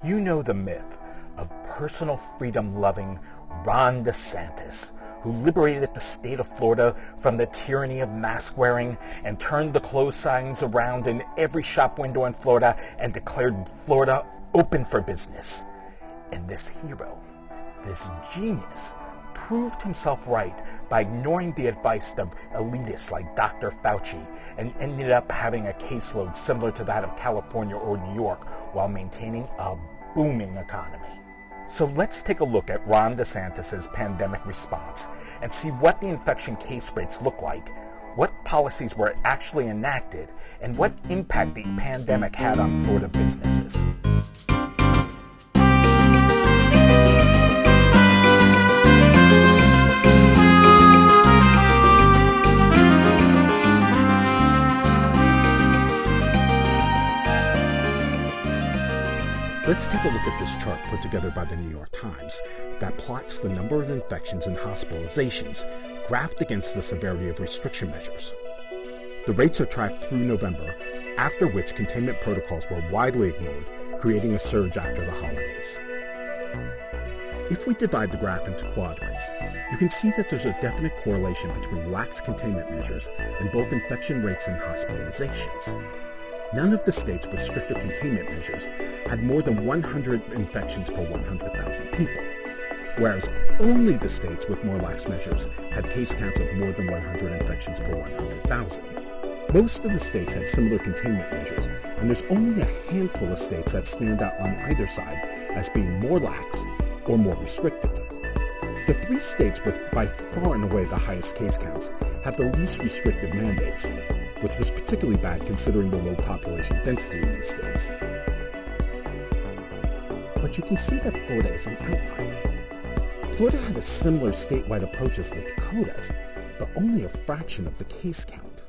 You know the myth of personal freedom-loving Ron Desantis, who liberated the state of Florida from the tyranny of mask wearing and turned the closed signs around in every shop window in Florida and declared Florida open for business. And this hero, this genius, proved himself right by ignoring the advice of elitists like Dr. Fauci and ended up having a caseload similar to that of California or New York while maintaining a booming economy. So let's take a look at Ron DeSantis' pandemic response and see what the infection case rates look like, what policies were actually enacted, and what impact the pandemic had on Florida businesses. Let's take a look at this chart put together by the New York Times that plots the number of infections and hospitalizations graphed against the severity of restriction measures. The rates are tracked through November, after which containment protocols were widely ignored, creating a surge after the holidays. If we divide the graph into quadrants, you can see that there's a definite correlation between lax containment measures and both infection rates and hospitalizations. None of the states with stricter containment measures had more than 100 infections per 100,000 people, whereas only the states with more lax measures had case counts of more than 100 infections per 100,000. Most of the states had similar containment measures, and there's only a handful of states that stand out on either side as being more lax or more restrictive. The three states with by far and away the highest case counts have the least restrictive mandates, which was particularly bad considering the low population density in these states. But you can see that Florida is an outlier. Florida had a similar statewide approach as the Dakotas, but only a fraction of the case count.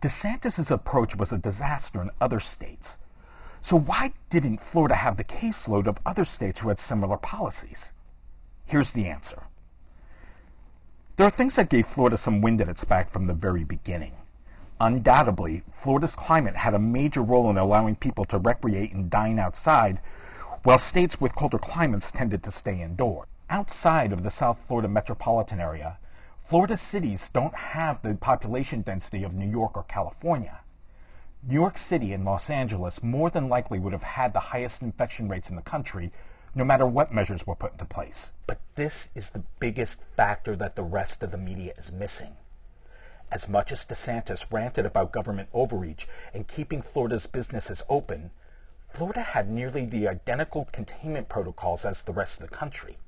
DeSantis' approach was a disaster in other states. So why didn't Florida have the caseload of other states who had similar policies? Here's the answer. There are things that gave Florida some wind at its back from the very beginning. Undoubtedly, Florida's climate had a major role in allowing people to recreate and dine outside, while states with colder climates tended to stay indoors. Outside of the South Florida metropolitan area, Florida cities don't have the population density of New York or California. New York City and Los Angeles more than likely would have had the highest infection rates in the country, no matter what measures were put into place. But this is the biggest factor that the rest of the media is missing. As much as DeSantis ranted about government overreach and keeping Florida's businesses open, Florida had nearly the identical containment protocols as the rest of the country.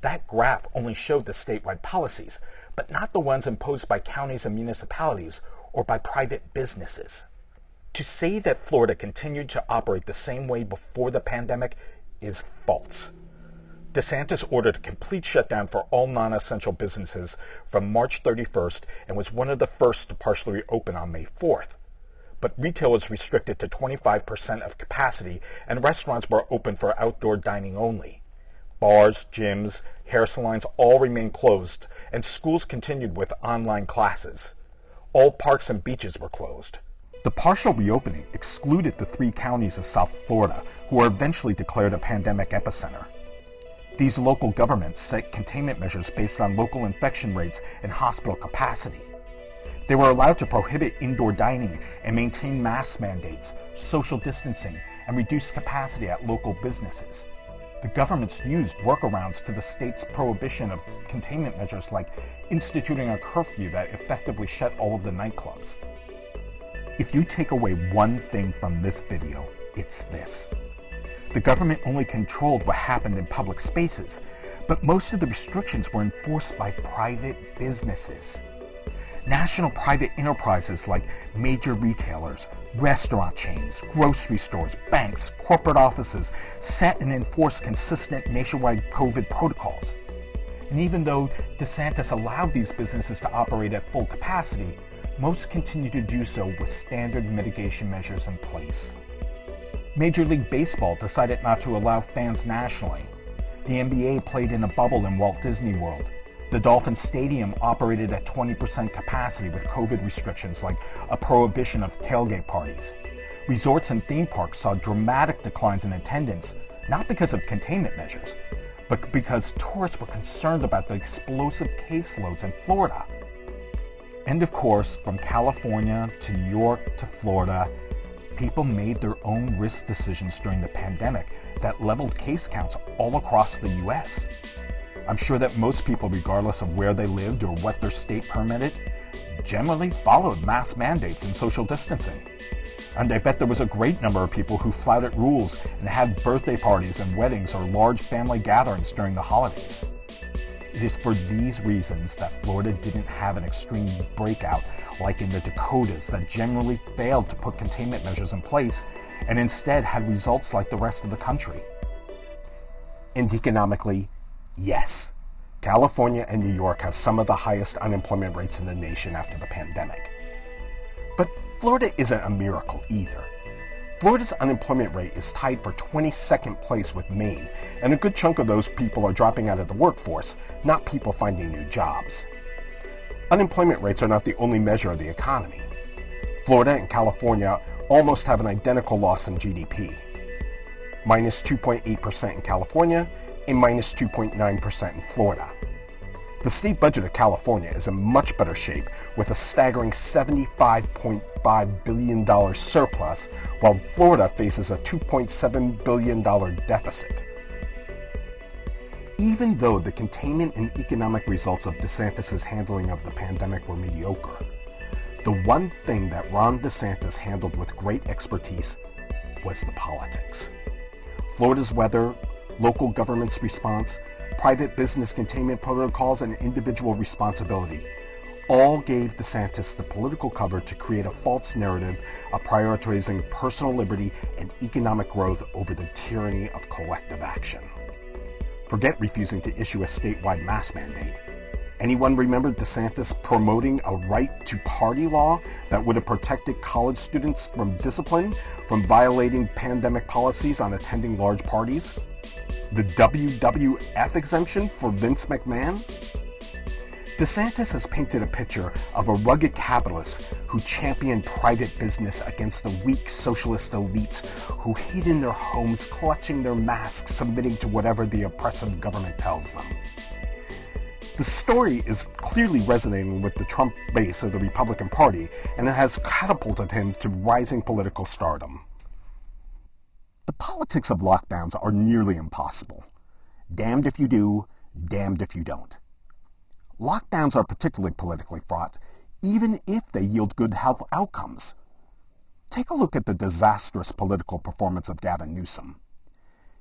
That graph only showed the statewide policies, but not the ones imposed by counties and municipalities or by private businesses. To say that Florida continued to operate the same way before the pandemic is false. DeSantis ordered a complete shutdown for all non-essential businesses from March 31st and was one of the first to partially reopen on May 4th. But retail was restricted to 25% of capacity and restaurants were open for outdoor dining only. Bars, gyms, hair salons all remained closed and schools continued with online classes. All parks and beaches were closed. The partial reopening excluded the three counties of South Florida, who were eventually declared a pandemic epicenter. These local governments set containment measures based on local infection rates and hospital capacity. They were allowed to prohibit indoor dining and maintain mask mandates, social distancing, and reduce capacity at local businesses. The governments used workarounds to the state's prohibition of containment measures like instituting a curfew that effectively shut all of the nightclubs. If you take away one thing from this video, it's this. The government only controlled what happened in public spaces, but most of the restrictions were enforced by private businesses. National private enterprises like major retailers, restaurant chains, grocery stores, banks, corporate offices set and enforced consistent nationwide COVID protocols. And even though DeSantis allowed these businesses to operate at full capacity, most continue to do so with standard mitigation measures in place. Major League Baseball decided not to allow fans nationally. The NBA played in a bubble in Walt Disney World. The Dolphin Stadium operated at 20% capacity with COVID restrictions like a prohibition of tailgate parties. Resorts and theme parks saw dramatic declines in attendance, not because of containment measures, but because tourists were concerned about the explosive caseloads in Florida. And of course, from California to New York to Florida, people made their own risk decisions during the pandemic that leveled case counts all across the U.S. I'm sure that most people, regardless of where they lived or what their state permitted, generally followed mask mandates and social distancing. And I bet there was a great number of people who flouted rules and had birthday parties and weddings or large family gatherings during the holidays. It is for these reasons that Florida didn't have an extreme breakout like in the Dakotas that generally failed to put containment measures in place and instead had results like the rest of the country. And economically, yes, California and New York have some of the highest unemployment rates in the nation after the pandemic. But Florida isn't a miracle either. Florida's unemployment rate is tied for 22nd place with Maine, and a good chunk of those people are dropping out of the workforce, not people finding new jobs. Unemployment rates are not the only measure of the economy. Florida and California almost have an identical loss in GDP. Minus 2.8% in California and minus 2.9% in Florida. The state budget of California is in much better shape with a staggering $75.5 billion surplus, while Florida faces a $2.7 billion deficit. Even though the containment and economic results of Desantis' handling of the pandemic were mediocre, the one thing that Ron DeSantis handled with great expertise was the politics. Florida's weather, local government's response, private business containment protocols, and individual responsibility all gave DeSantis the political cover to create a false narrative of prioritizing personal liberty and economic growth over the tyranny of collective action. Forget refusing to issue a statewide mask mandate. Anyone remember DeSantis promoting a right to party law that would have protected college students from discipline, from violating pandemic policies on attending large parties? The WWF exemption for Vince McMahon? DeSantis has painted a picture of a rugged capitalist who championed private business against the weak socialist elites who hid in their homes, clutching their masks, submitting to whatever the oppressive government tells them. The story is clearly resonating with the Trump base of the Republican Party, and it has catapulted him to rising political stardom. The politics of lockdowns are nearly impossible. Damned if you do, damned if you don't. Lockdowns are particularly politically fraught, even if they yield good health outcomes. Take a look at the disastrous political performance of Gavin Newsom.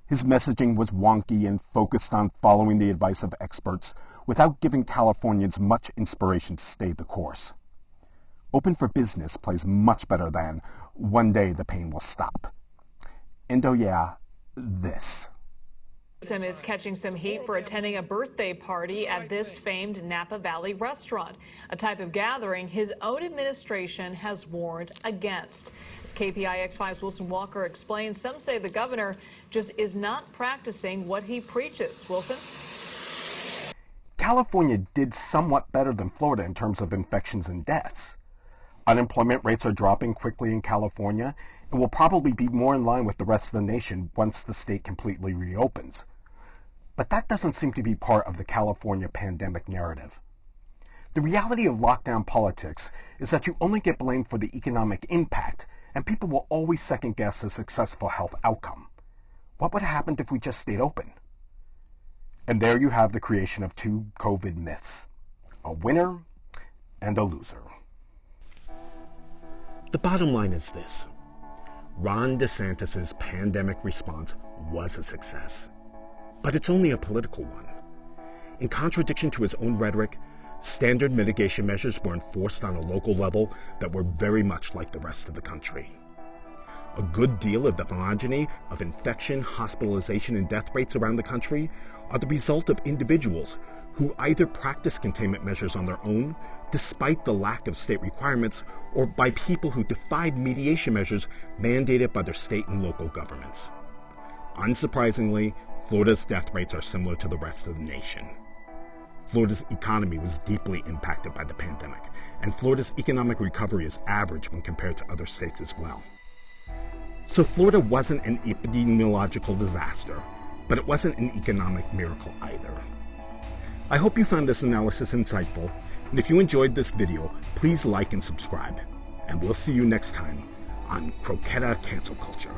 His messaging was wonky and focused on following the advice of experts without giving Californians much inspiration to stay the course. Open for business plays much better than one day the pain will stop. And oh yeah, this. Newsom is catching some heat for attending a birthday party at this famed Napa Valley restaurant, a type of gathering his own administration has warned against. As KPIX5's Wilson Walker explains, some say the governor just is not practicing what he preaches. Wilson? California did somewhat better than Florida in terms of infections and deaths. Unemployment rates are dropping quickly in California, and will probably be more in line with the rest of the nation once the state completely reopens. But that doesn't seem to be part of the California pandemic narrative. The reality of lockdown politics is that you only get blamed for the economic impact, and people will always second-guess a successful health outcome. What would have happened if we just stayed open? And there you have the creation of two COVID myths, a winner and a loser. The bottom line is this. Ron DeSantis' pandemic response was a success, but it's only a political one. In contradiction to his own rhetoric, standard mitigation measures were enforced on a local level that were very much like the rest of the country. A good deal of the monotony of infection, hospitalization, and death rates around the country are the result of individuals who either practice containment measures on their own, despite the lack of state requirements, or by people who defied mediation measures mandated by their state and local governments. Unsurprisingly, Florida's death rates are similar to the rest of the nation. Florida's economy was deeply impacted by the pandemic, and Florida's economic recovery is average when compared to other states as well. So Florida wasn't an epidemiological disaster, but it wasn't an economic miracle either. I hope you found this analysis insightful, and if you enjoyed this video, please like and subscribe. And we'll see you next time on Croqueta Cancel Culture.